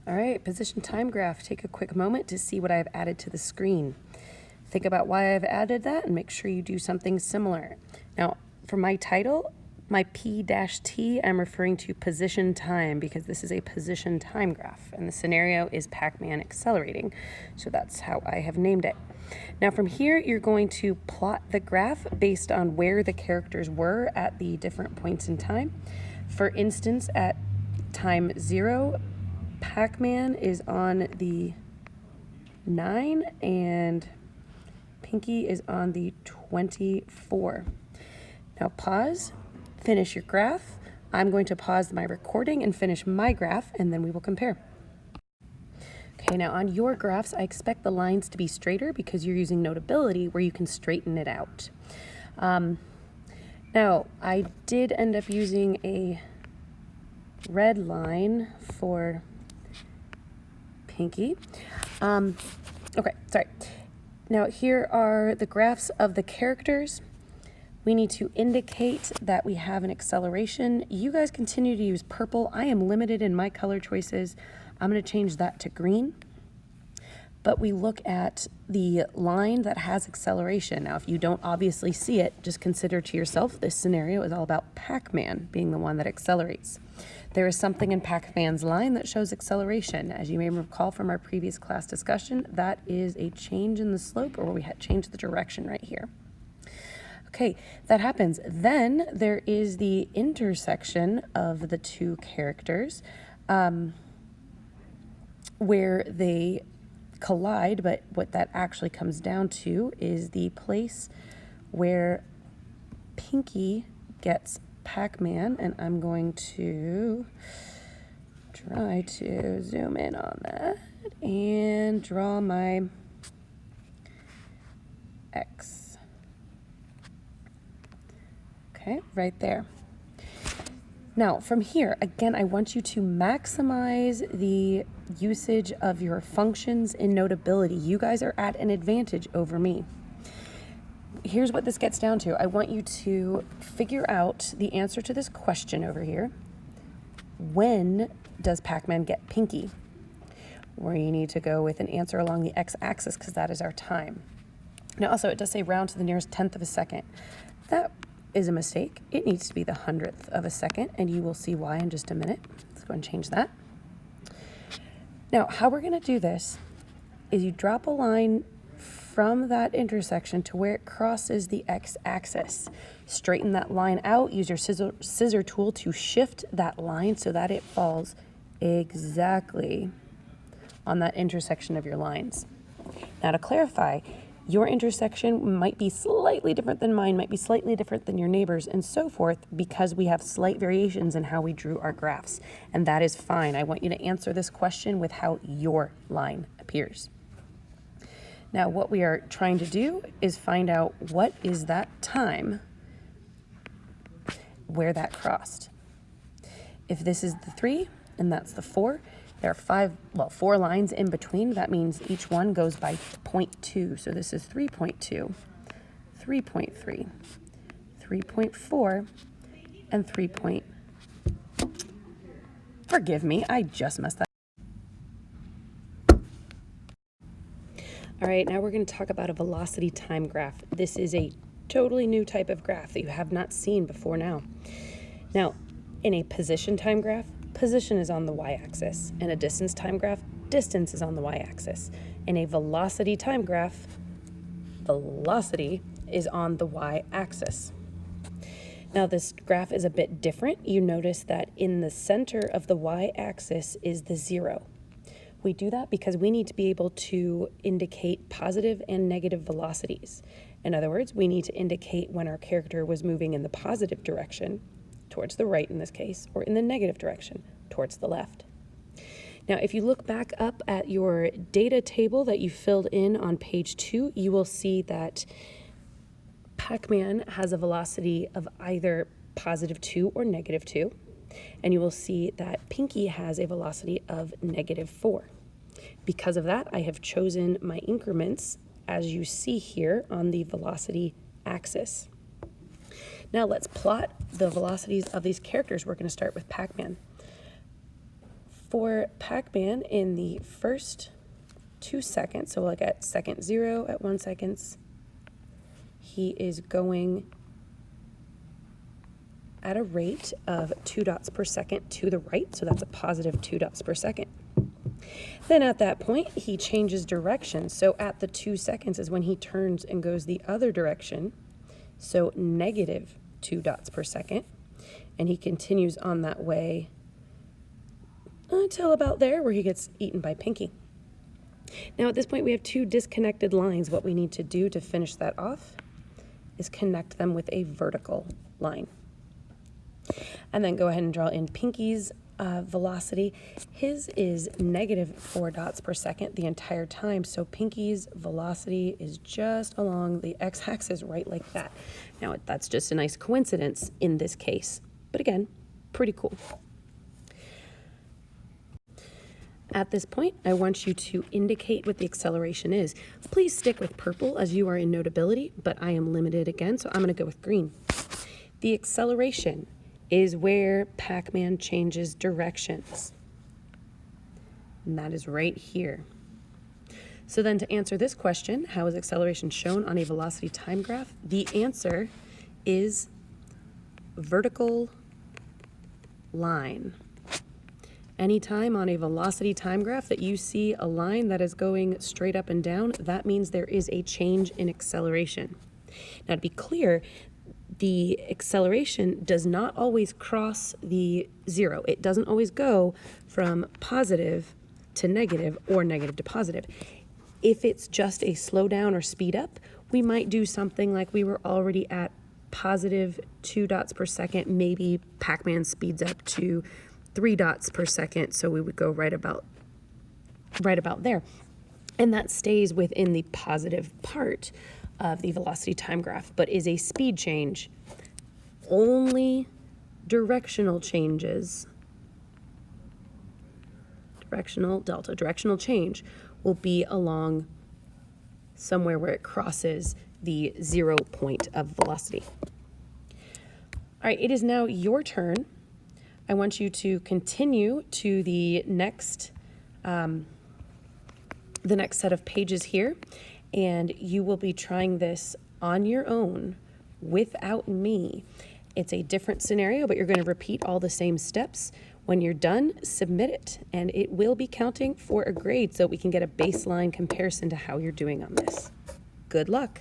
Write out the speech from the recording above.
All right, position time graph. Take a quick moment to see what I've added to the screen. Think about why I've added that and make sure you do something similar. Now, for my title, my P-T, I'm referring to position time because this is a position time graph and the scenario is Pac-Man accelerating. So that's how I have named it. Now from here, you're going to plot the graph based on where the characters were at the different points in time. For instance, at time 0, Pac-Man is on the 9 and Pinky is on the 24. Now pause, finish your graph. I'm going to pause my recording and finish my graph, and then we will compare. Okay, now on your graphs, I expect the lines to be straighter because you're using Notability where you can straighten it out. Now, I did end up using a red line for Pinky. Okay, sorry. Now here are the graphs of the characters. We need to indicate that we have an acceleration. You guys continue to use purple. I am limited in my color choices. I'm going to change that to green. But we look at the line that has acceleration. Now, if you don't obviously see it, just consider to yourself this scenario is all about Pac-Man being the one that accelerates. There is something in Pac-Man's line that shows acceleration. As you may recall from our previous class discussion, that is a change in the slope, or we had changed the direction right here. Okay, that happens. Then there is the intersection of the two characters where they collide, but what that actually comes down to is the place where Pinky gets Pac-Man, and I'm going to try to zoom in on that and draw my X. Okay, right there. Now, from here, again, I want you to maximize the usage of your functions in Notability. You guys are at an advantage over me. Here's what this gets down to. I want you to figure out the answer to this question over here. When does Pac-Man get Pinky? Where you need to go with an answer along the x-axis because that is our time. Now, also, it does say round to the nearest 1/10 of a second. That is a mistake. It needs to be the 100th of a second, and you will see why in just a minute. Let's go and change that. Now, how we're going to do this is you drop a line from that intersection to where it crosses the x-axis. Straighten that line out. Use your scissor tool to shift that line so that it falls exactly on that intersection of your lines. Now, to clarify, your intersection might be slightly different than mine, might be slightly different than your neighbor's, and so forth, because we have slight variations in how we drew our graphs. And that is fine. I want you to answer this question with how your line appears. Now, what we are trying to do is find out what is that time where that crossed. If this is the 3 and that's the 4, there are 4 lines in between. That means each one goes by 0.2. So this is 3.2, 3.3, 3.4, and 3. Forgive me, I just messed that up. All right, now we're going to talk about a velocity time graph. This is a totally new type of graph that you have not seen before now. Now, in a position time graph, position is on the y-axis. In a distance time graph, distance is on the y-axis. In a velocity time graph, velocity is on the y-axis. Now this graph is a bit different. You notice that in the center of the y-axis is the 0. We do that because we need to be able to indicate positive and negative velocities. In other words, we need to indicate when our character was moving in the positive direction, towards the right in this case, or in the negative direction, towards the left. Now, if you look back up at your data table that you filled in on page 2, you will see that Pac-Man has a velocity of either +2 or -2, and you will see that Pinky has a velocity of -4. Because of that, I have chosen my increments as you see here on the velocity axis. Now let's plot the velocities of these characters. We're going to start with Pac-Man. For Pac-Man, in the first 2 seconds, so like at second 0, at 1 second, he is going at a rate of 2 dots per second to the right, so that's a positive 2 dots per second. Then at that point, he changes direction, so at the 2 seconds is when he turns and goes the other direction, so negative 2 dots per second, and he continues on that way until about there where he gets eaten by Pinky. Now at this point we have 2 disconnected lines. What we need to do to finish that off is connect them with a vertical line. And then go ahead and draw in Pinky's velocity. His is negative 4 dots per second the entire time, so Pinky's velocity is just along the x-axis right like that. Now that's just a nice coincidence in this case, but again, pretty cool. At this point, I want you to indicate what the acceleration is. Please stick with purple as you are in notability, but I am limited again, so I'm going to go with green. The acceleration is where Pac-Man changes directions. And that is right here. So then to answer this question, how is acceleration shown on a velocity time graph? The answer is vertical line. Anytime on a velocity time graph that you see a line that is going straight up and down, that means there is a change in acceleration. Now to be clear, the acceleration does not always cross the 0. It doesn't always go from positive to negative or negative to positive. If it's just a slow down or speed up, we might do something like we were already at positive 2 dots per second. Maybe Pac-Man speeds up to 3 dots per second, so we would go right about there. And that stays within the positive part of the velocity time graph, but is a speed change. Only directional changes, directional change will be along somewhere where it crosses the 0 point of velocity. All right, it is now your turn. I want you to continue to the next set of pages here, and you will be trying this on your own without me. It's a different scenario, but you're going to repeat all the same steps. When you're done, submit it, and it will be counting for a grade so we can get a baseline comparison to how you're doing on this. Good luck.